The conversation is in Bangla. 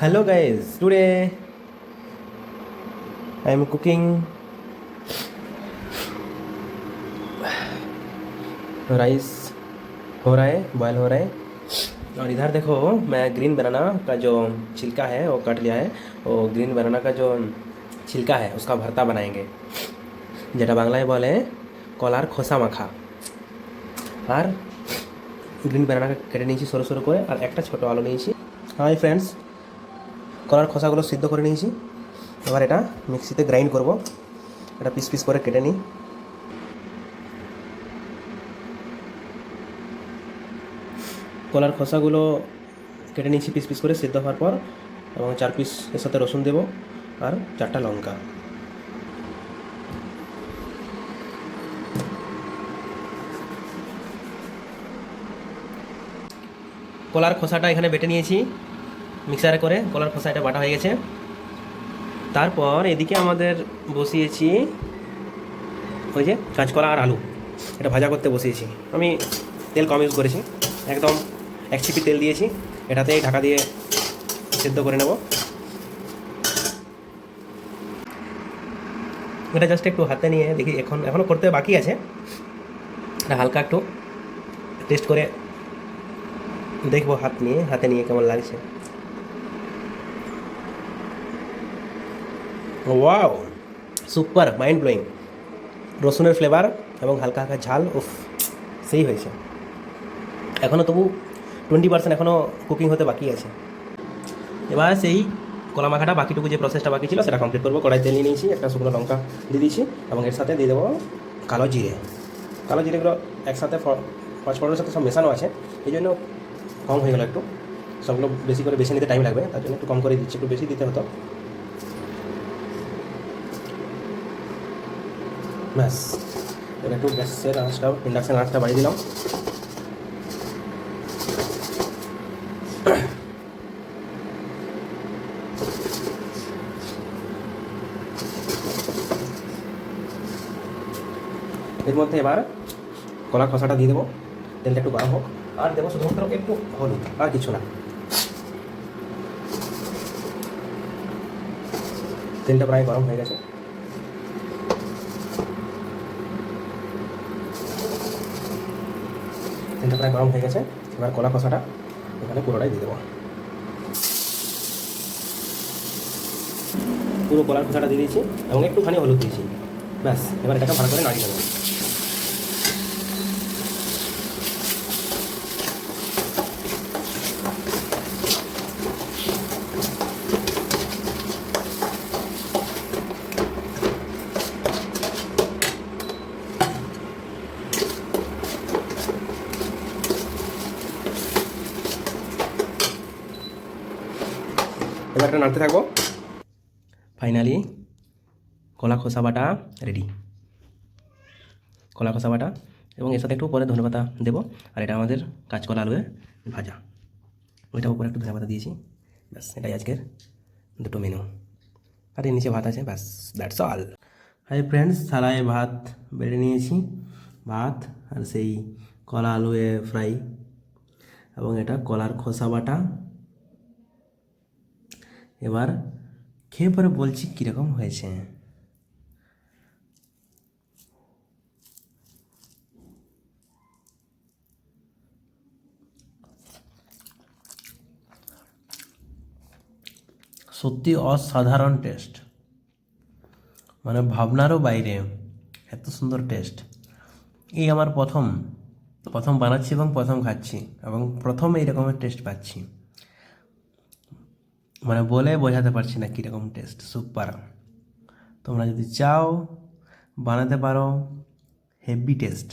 Hello guys, today I am cooking rice हो रहा है, बॉयल हो रहा है। और इधर देखो मैं ग्रीन बनाना का जो छिलका है वो काट लिया है। वो ग्रीन बनाना का जो छिलका है उसका भरता बनाएंगे, যেটা বাংলায় বলে কলার খোসা মাখা। আর গ্রিন বানানা কেটে নিয়েছি সরু সরু করে, আর একটা ছোটো আলু নিয়েছি। হাই ফ্রেন্ডস, কলার খোসাগুলো সিদ্ধ করে নিয়েছি। এবার এটা মিক্সিতে গ্রাইন্ড করব। এটা পিস পিস করে কেটে নিই। কলার খোসাগুলো কেটে নিয়েছি পিস পিস করে সিদ্ধ হওয়ার পর, এবং 4 পিস এর সাথে রসুন দেব আর 4টা লঙ্কা। কলার খোসাটা এখানে বেটে নিয়েছি মিক্সারে করে। কলার খোসা এটা বাটা হয়ে গেছে। তারপর এদিকে আমাদের বসিয়েছি ওই যে কাঁচকলা আর আলু, এটা ভাজা করতে বসিয়েছি। আমি তেল কম ইউজ করেছি, একদম 1 ছিপি তেল দিয়েছি। এটাতেই ঢাকা দিয়ে সিদ্ধ করে নেব। এটা জাস্ট একটু হাতে নিয়ে দেখি, এখনও করতে বাকি আছে। এটা হালকা একটু টেস্ট করে দেখবো হাতে নিয়ে কেমন লাগছে। Wow, super, mind blowing. রসুনের ফ্লেভার এবং হালকা হালকা ঝাল, উফ, সেই হয়েছে। এখনও তবু 20% এখনও কুকিং হতে বাকি আছে। এবার সেই কলা মাখাটা বাকিটুকু যে প্রসেসটা বাকি ছিল সেটা কমপ্লিট করবো। কড়াই তেল নিয়ে নিয়েছি, একটা শুকনো লঙ্কা দিয়ে দিয়েছি, এবং এর সাথে দিয়ে দেবো কালো জিরে। কালো জিরেগুলো একসাথে পাঁচফোড়নের সাথে সব মেশানো আছে, এই জন্য কম হয়ে গেলো একটু। সবগুলো বেশি নিতে টাইম লাগবে, তার জন্য একটু কম করে দিচ্ছি। একটু বেশি দিতে হতো। ব্যাস, এবার একটু গ্যাসের আঁচটা, ইন্ডাকশান আঁচটা বাড়িয়ে দিলাম। এর মধ্যে এবার কলা খোসাটা দিয়ে দেবো। তেলটা একটু গরম হোক, আর দেবো শুধুমাত্র একটু হলুদ, আর কিছু না। তেলটা প্রায় গরম হয়ে গেছে। এবার কলা খোসাটা এখানে পুরোটাই দিয়ে দেবো। পুরো কলার খোসাটা দিয়ে দিয়েছি এবং একটুখানি হলুদ দিয়েছি। ব্যাস, এবার এটাকে ভালো করে নাড়িয়ে নেবো। এবার এটা নাড়তে থাকবো। ফাইনালি কলা খোসা বাটা রেডি। কলা খোসা বাটা, এবং এর সাথে একটু পরে ধনেপাতা দেবো। আর এটা আমাদের কাঁচকলা আলুয়ে ভাজা, ওইটার উপরে একটু ধনেপাতা দিয়েছি। ব্যাস, এটাই আজকের দুটো মেনু। আর এর নিচে ভাত আছে, ব্যাস, দ্যাটস অল। হাই ফ্রেন্ডস, থালায় ভাত বেড়ে নিয়েছি। ভাত আর সেই কলা আলুয়ে ফ্রাই, এবং এটা কলার খোসা বাটা। এবার খেয়ে পরে বলছি কীরকম হয়েছে। সত্যি অসাধারণ টেস্ট, মানে ভাবনারও বাইরে, এত সুন্দর টেস্ট। এই আমার প্রথম বানাচ্ছি এবং প্রথম খাচ্ছি, এবং প্রথম এই রকমের টেস্ট পাচ্ছি। মানে বলে বোঝাতে পারছি না কীরকম টেস্ট। সুপার। তোমরা যদি চাও বানাতে পারো, হেভি টেস্ট।